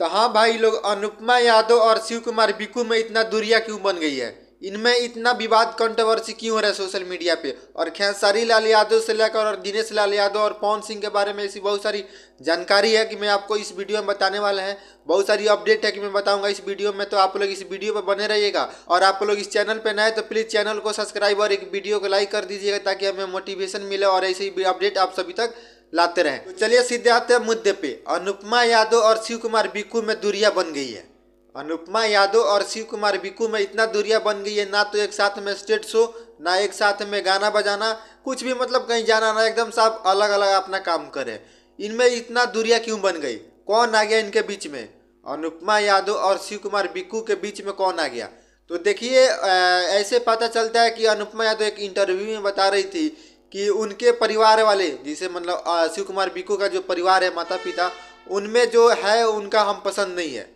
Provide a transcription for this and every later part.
तो हाँ भाई लोग, अनुपमा यादव और शिव कुमार बिक्कू में इतना दूरियां क्यों बन गई है, इनमें इतना विवाद कंट्रोवर्सी क्यों हो रहा है सोशल मीडिया पे। और खेसारी लाल यादव से लेकर और दिनेश लाल यादव और पवन सिंह के बारे में ऐसी बहुत सारी जानकारी है कि मैं आपको इस वीडियो में बताने वाला है। बहुत सारी अपडेट है कि मैं बताऊंगा इस वीडियो में, तो आप लोग इस वीडियो पर बने रहिएगा। और आप लोग इस चैनल पे नए तो प्लीज़ चैनल को सब्सक्राइब और एक वीडियो को लाइक कर दीजिएगा, ताकि हमें मोटिवेशन मिले और ऐसे ही अपडेट आप सभी तक लाते रहे। तो चलिए सीधे आते हैं मुद्दे पे। अनुपमा यादव और शिव कुमार बिक्कू में दूरियां बन गई है। अनुपमा यादव और शिव कुमार बिक्कू में इतना दूरियां बन गई है, ना तो एक साथ में स्टेज शो, ना एक साथ में गाना बजाना, कुछ भी मतलब कहीं जाना ना, एकदम सब अलग अलग अपना काम करे। इनमें इतना दूरियां क्यों बन गई, कौन आ गया इनके बीच में? अनुपमा यादव और शिव कुमार बिक्कू के बीच में कौन आ गया? तो देखिए, ऐसे पता चलता है कि अनुपमा यादव एक इंटरव्यू में बता रही थी कि उनके परिवार वाले, जिसे मतलब शिव कुमार बिक्कू का जो परिवार है, माता पिता, उनमें जो है उनका हम पसंद नहीं है।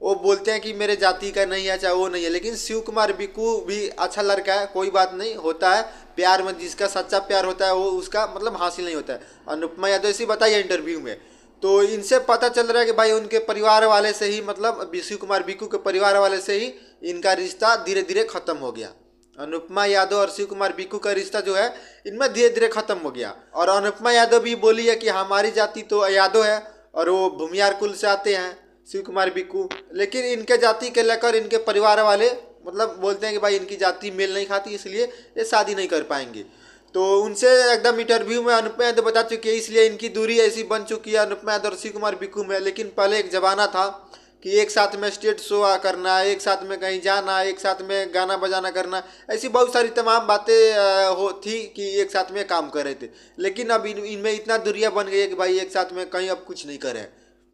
वो बोलते हैं कि मेरे जाति का नहीं है, चाहे वो नहीं है। लेकिन शिव कुमार बिक्कू भी अच्छा लड़का है, कोई बात नहीं, होता है प्यार में, जिसका सच्चा प्यार होता है वो उसका मतलब हासिल नहीं होता है। अनुपमा यादव ऐसी बताई है इंटरव्यू में। तो इनसे पता चल रहा है कि भाई उनके परिवार वाले से ही, मतलब शिव कुमार बिक्कू के परिवार वाले से ही इनका रिश्ता धीरे धीरे खत्म हो गया। अनुपमा यादव और शिव कुमार बिक्कू का रिश्ता जो है इनमें धीरे धीरे खत्म हो गया। और अनुपमा यादव भी बोली है कि हमारी जाति तो यादव है और वो भूमियार कुल से आते हैं शिव कुमार बिक्कू, लेकिन इनके जाति के लेकर इनके परिवार वाले मतलब बोलते हैं कि भाई इनकी जाति मेल नहीं खाती, इसलिए ये शादी नहीं कर पाएंगे। तो उनसे एकदम इंटरव्यू में अनुपमा यादव बता चुकी है, इसलिए इनकी दूरी ऐसी बन चुकी है अनुपमा यादव और शिव कुमार बिक्कू में। लेकिन पहले एक जमाना था कि एक साथ में स्टेज शो करना, एक साथ में कहीं जाना, एक साथ में गाना बजाना करना, ऐसी बहुत सारी तमाम बातें हो थी कि एक साथ में काम कर रहे थे। लेकिन अब इनमें इतना दूरियां बन गई है कि भाई एक साथ में कहीं अब कुछ नहीं करें।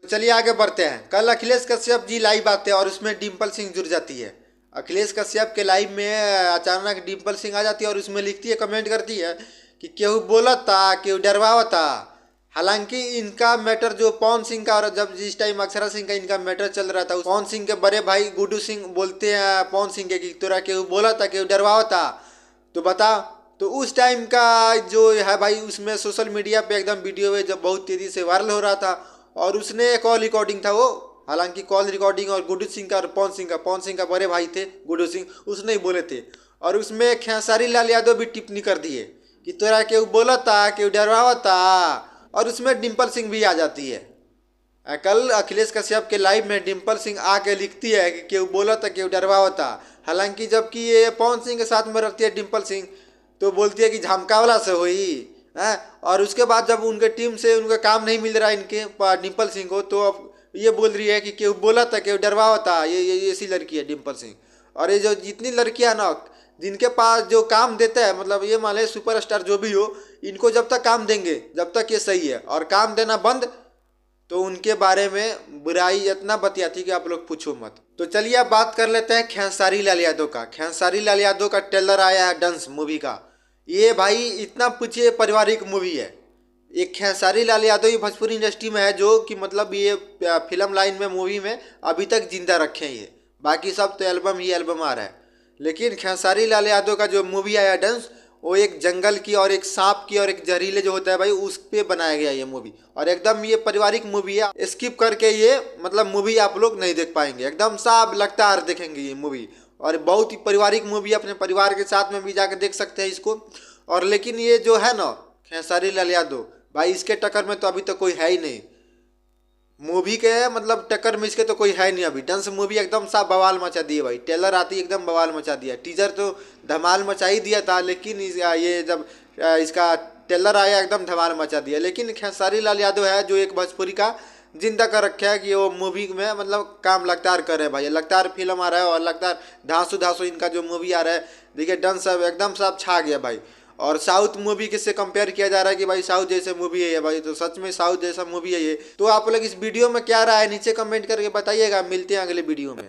तो चलिए आगे बढ़ते हैं। कल अखिलेश कश्यप जी लाइव आते हैं और उसमें डिम्पल सिंह जुड़ जाती है। अखिलेश कश्यप के लाइव में अचानक डिम्पल सिंह आ जाती है और उसमें लिखती है, कमेंट करती है कि केहू बोलता, केहू डरवावता। हालांकि इनका मैटर जो पवन सिंह का, और जब जिस टाइम अक्षरा सिंह का इनका मैटर चल रहा था, पवन सिंह के बड़े भाई गुड्डू सिंह बोलते हैं पवन सिंह के कि तोरा केहू बोलता, केहू डरवावता, तो बता। तो उस टाइम का जो है भाई, उसमें सोशल मीडिया पे एकदम वीडियो है जब बहुत तेज़ी से वायरल हो रहा था। और उसने कॉल रिकॉर्डिंग था वो, हालांकि कॉल रिकॉर्डिंग और गुड्डू सिंह का और पवन सिंह का बड़े भाई थे गुड्डू सिंह, उसने ही बोले थे। और उसमें खेसारी लाल यादव भी टिप्पणी कर दिए कि तोरा केहू बोलता, केहू डरवावता। और उसमें डिम्पल सिंह भी आ जाती है। कल अखिलेश कश्यप के लाइव में डिम्पल सिंह आके लिखती है कि केहू बोलता, केहू डरवावता। हालांकि जबकि ये पवन सिंह के साथ में रहती है डिम्पल सिंह, तो बोलती है कि झमकावला से हुई है। और उसके बाद जब उनके टीम से उनका काम नहीं मिल रहा इनके डिम्पल सिंह को, तो अब ये बोल रही है कि केहू बोला था, केहू डरवावता। ये ऐसी लड़की है डिम्पल सिंह। और ये जो जितनी लड़कियां ना, जिनके पास जो काम देते हैं, मतलब ये मान लीजिए सुपरस्टार जो भी हो, इनको जब तक काम देंगे, जब तक ये सही है, और काम देना बंद तो उनके बारे में बुराई इतना बतियाती कि आप लोग पूछो मत। तो चलिए अब बात कर लेते हैं खेसारी लाल यादव का। खेसारी लाल यादव का ट्रेलर आया है डांस मूवी का। ये भाई इतना पूछिए पारिवारिक मूवी है। एक खेसारी लाल यादव ही भोजपुरी इंडस्ट्री में है जो कि मतलब ये फिल्म लाइन में, मूवी में अभी तक जिंदा रखे हैं। ये बाकी सब तो एल्बम ही एल्बम आ रहा है, लेकिन खेसारी लाल यादव का जो मूवी आया डांस, वो एक जंगल की और एक सांप की और एक जहरीले जो होता है भाई, उस पे बनाया गया ये मूवी। और एकदम ये पारिवारिक मूवी है, स्किप करके ये मतलब मूवी आप लोग नहीं देख पाएंगे, एकदम साफ लगातार देखेंगे ये मूवी। और बहुत ही पारिवारिक मूवी, अपने परिवार के साथ में भी जाकर देख सकते हैं इसको। और लेकिन ये जो है ना खेसारी लाल यादव भाई, इसके टक्कर में तो अभी तक कोई है ही नहीं। मूवी के मतलब टक्कर में इसके तो कोई है नहीं अभी। डांस मूवी एकदम साफ बवाल मचा दिए भाई, ट्रेलर आती एकदम बवाल मचा दिया, टीजर तो धमाल मचा ही दिया था, लेकिन ये जब इसका ट्रेलर आया एकदम धमाल मचा दिया। लेकिन खेसारी लाल यादव है जो एक भोजपुरी का जिंदा कर रखा है कि वो मूवी में मतलब काम लगातार कर रहे हैं भाई। लगातार फिल्म आ रहा है और लगातार धांसू धांसू इनका जो मूवी आ रहा है, देखिए डांस सब एकदम सब छा गया भाई। और साउथ मूवी के से कंपेयर किया जा रहा है कि भाई साउथ जैसे मूवी है ये भाई, तो सच में साउथ जैसा मूवी है ये। तो आप लोग इस वीडियो में क्या राय है नीचे कमेंट करके बताइएगा। मिलते हैं अगले वीडियो में।